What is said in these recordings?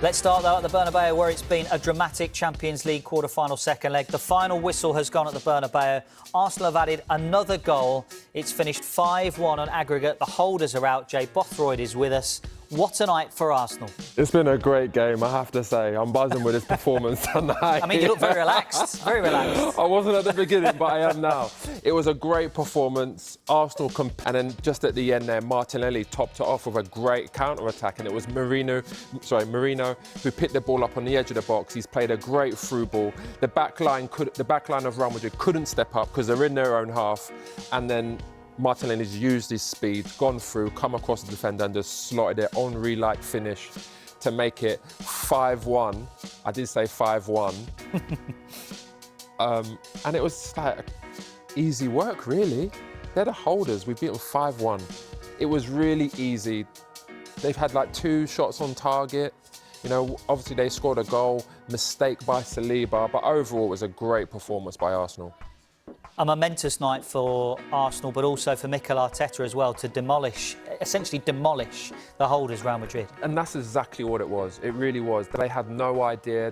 Let's start, though, at the Bernabeu, where it's been a dramatic Champions League quarter-final second leg. The final whistle has gone at the Bernabeu. Arsenal have added another goal. It's finished 5-1 on aggregate. The holders are out. Jay Bothroyd is with us. What a night for Arsenal. It's been a great game, I have to say. I'm buzzing with this performance tonight. I mean, you look very relaxed, very relaxed. I wasn't at the beginning, but I am now. It was a great performance. Arsenal, and then just at the end there, Martinelli topped it off with a great counter-attack, and it was Marino, who picked the ball up on the edge of the box. He's played a great through ball. The back line of Real Madrid couldn't step up because they're in their own half, and then Martinelli's used his speed, gone through, come across the defender and just slotted it, Henry-like finish to make it 5-1. I did say 5-1. And it was like easy work, really. They're the holders. We beat them 5-1. It was really easy. They've had like 2 shots on target. You know, obviously they scored a goal, mistake by Saliba, but overall it was a great performance by Arsenal. A momentous night for Arsenal, but also for Mikel Arteta as well, to essentially demolish the holders, Real Madrid. And that's exactly what it was. It really was. They had no idea.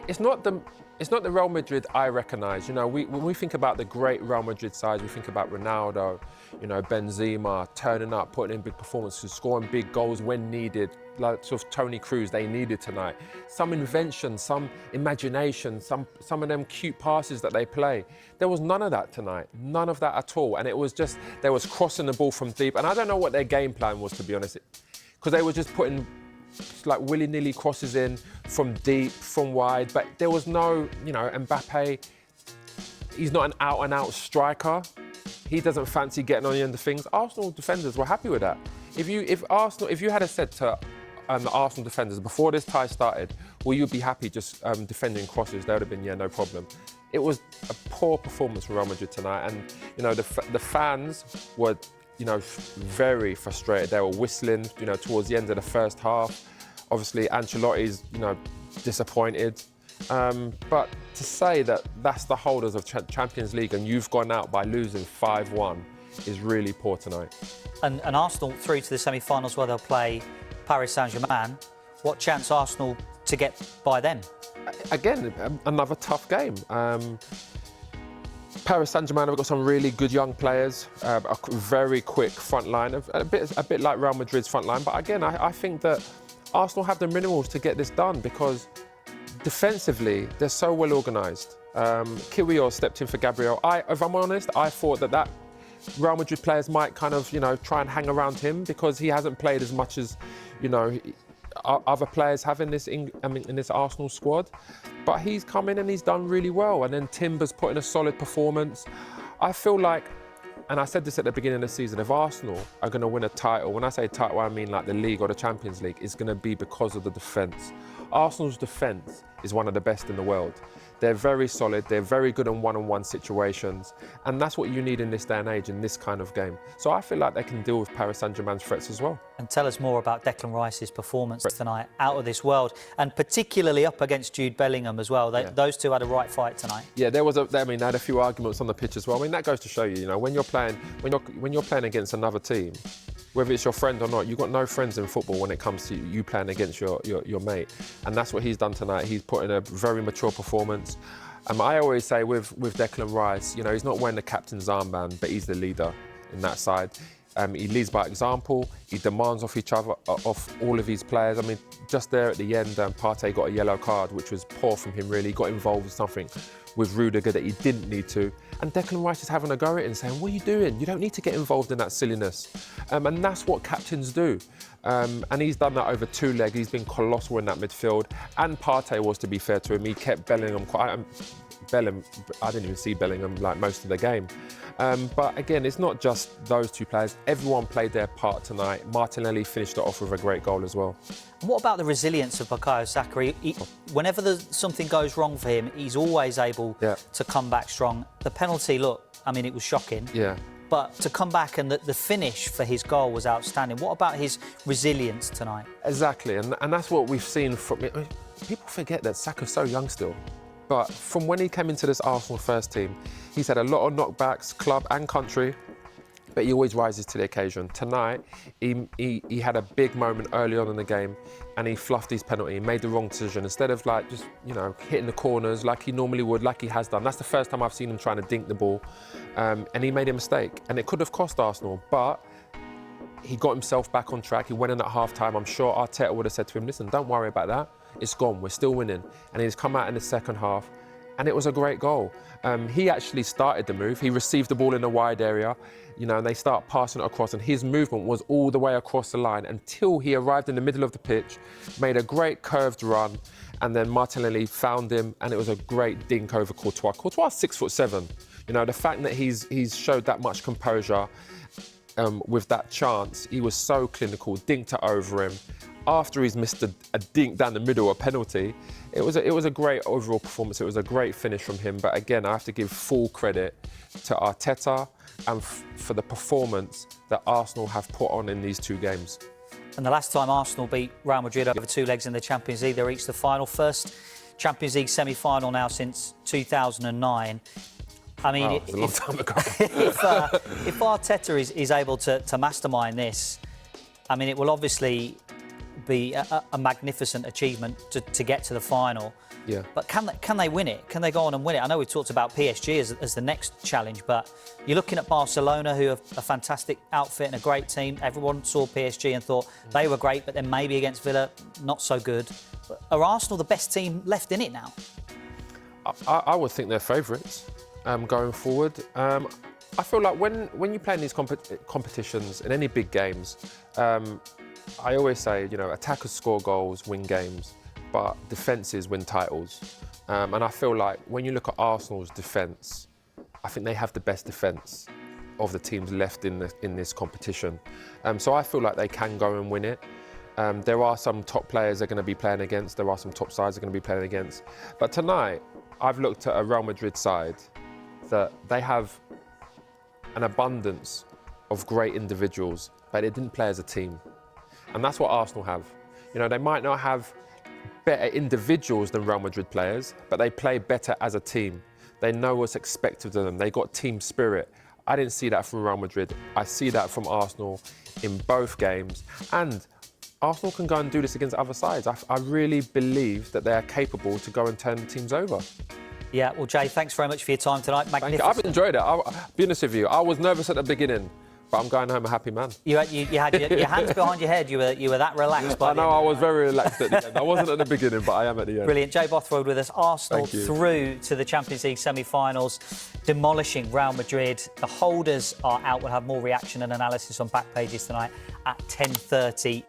It's not the Real Madrid I recognise. You know, when we think about the great Real Madrid sides, we think about Ronaldo, you know, Benzema, turning up, putting in big performances, scoring big goals when needed, like sort of Toni Kroos they needed tonight. Some invention, some imagination, some of them cute passes that they play. There was none of that tonight, none of that at all. And it was just, they was crossing the ball from deep. And I don't know what their game plan was, to be honest, because they were just putting like willy-nilly crosses in from deep, from wide, but there was no, you know, Mbappe, he's not an out-and-out striker. He doesn't fancy getting on the end of things. Arsenal defenders were happy with that. If you had said to the Arsenal defenders before this tie started, will you be happy just defending crosses? They would have been, yeah, no problem. It was a poor performance from Real Madrid tonight, and you know the fans were, you know, very frustrated. They were whistling, you know, towards the end of the first half. Obviously, Ancelotti's, you know, disappointed. But to say that that's the holders of Champions League and you've gone out by losing 5-1 is really poor tonight. And Arsenal through to the semi-finals where they'll play Paris Saint-Germain. What chance Arsenal to get by them? Again, another tough game. Paris Saint-Germain have got some really good young players, a very quick front line, a bit like Real Madrid's front line. But again, I think that Arsenal have the minerals to get this done because defensively, they're so well organised. Kiwior stepped in for Gabriel. If I'm honest, I thought that Real Madrid players might kind of, you know, try and hang around him because he hasn't played as much as, you know, other players have in this Arsenal squad. But he's come in and he's done really well. And then Timber's put in a solid performance. I feel like, and I said this at the beginning of the season, if Arsenal are going to win a title, when I say title, I mean like the league or the Champions League, it's going to be because of the defence. Arsenal's defence is one of the best in the world. They're very solid, they're very good in one-on-one situations, and that's what you need in this day and age, in this kind of game. So I feel like they can deal with Paris Saint-Germain's threats as well. And tell us more about Declan Rice's performance tonight, out of this world, and particularly up against Jude Bellingham as well. Those two had a right fight tonight. Yeah, they had a few arguments on the pitch as well. I mean, that goes to show you, you know, when you're playing against another team, whether it's your friend or not, you've got no friends in football when it comes to you playing against your mate. And that's what he's done tonight. He's put in a very mature performance. I always say with Declan Rice, you know, he's not wearing the captain's armband, but he's the leader in that side. He leads by example. He demands off all of his players. I mean, just there at the end, Partey got a yellow card, which was poor from him, really. He got involved with something with Rudiger that he didn't need to. And Declan Rice is having a go at it and saying, what are you doing? You don't need to get involved in that silliness. And that's what captains do. And he's done that over 2 legs. He's been colossal in that midfield. And Partey was, to be fair to him, he kept Bellingham quiet. I didn't even see Bellingham like most of the game. But again, it's not just those 2 players. Everyone played their part tonight. Martinelli finished it off with a great goal as well. What about the resilience of Bukayo Saka? Whenever something goes wrong for him, he's always able to come back strong. The penalty, look, I mean, it was shocking. Yeah. But to come back and the finish for his goal was outstanding. What about his resilience tonight? Exactly, and that's what we've seen from... I mean, people forget that Saka's so young still. But from when he came into this Arsenal first team, he's had a lot of knockbacks, club and country. but he always rises to the occasion. Tonight, he had a big moment early on in the game, and he fluffed his penalty. He made the wrong decision. Instead of like just, you know, hitting the corners like he normally would, like he has done. That's the first time I've seen him trying to dink the ball, and he made a mistake, and it could have cost Arsenal, but he got himself back on track. He went in at half-time. I'm sure Arteta would have said to him, listen, don't worry about that. It's gone. We're still winning. And he's come out in the second half, and it was a great goal. He actually started the move. He received the ball in a wide area, you know, and they start passing it across, and his movement was all the way across the line until he arrived in the middle of the pitch, made a great curved run, and then Martinelli found him, and it was a great dink over Courtois. Courtois 6'7". You know, the fact that he's showed that much composure with that chance, he was so clinical, dinked it over him. After he's missed a dink down the middle, a penalty, it was a great overall performance. It was a great finish from him. But again, I have to give full credit to Arteta and for the performance that Arsenal have put on in these two games. And the last time Arsenal beat Real Madrid over 2 legs in the Champions League, they reached the final. First Champions League semi-final now since 2009. I mean, wow, it was a long time ago. if Arteta is able to mastermind this, I mean, it will obviously be a magnificent achievement to get to the final. Yeah. But can they win it? Can they go on and win it? I know we've talked about PSG as the next challenge, but you're looking at Barcelona, who are a fantastic outfit and a great team. Everyone saw PSG and thought they were great, but then maybe against Villa, not so good. But are Arsenal the best team left in it now? I would think they're favourites going forward. I feel like when you play in these competitions, in any big games, I always say, you know, attackers score goals, win games, but defences win titles. And I feel like when you look at Arsenal's defence, I think they have the best defence of the teams left in this competition. So I feel like they can go and win it. There are some top players they're going to be playing against. There are some top sides they're going to be playing against. But tonight, I've looked at a Real Madrid side that they have an abundance of great individuals, but they didn't play as a team. And that's what Arsenal have. You know, they might not have better individuals than Real Madrid players, but they play better as a team. They know what's expected of them. They got team spirit. I didn't see that from Real Madrid. I see that from Arsenal in both games. And Arsenal can go and do this against other sides. I really believe that they are capable to go and turn teams over. Yeah, well, Jay, thanks very much for your time tonight. Magnificent. I've enjoyed it. I'll be honest with you. I was nervous at the beginning, but I'm going home a happy man. You had your hands behind your head. You were that relaxed. I know I was very relaxed at the end. I wasn't at the beginning, but I am at the end. Brilliant. Jay Bothroyd with us. Arsenal through to the Champions League semi-finals, demolishing Real Madrid. The holders are out. We'll have more reaction and analysis on Back Pages tonight at 10:30.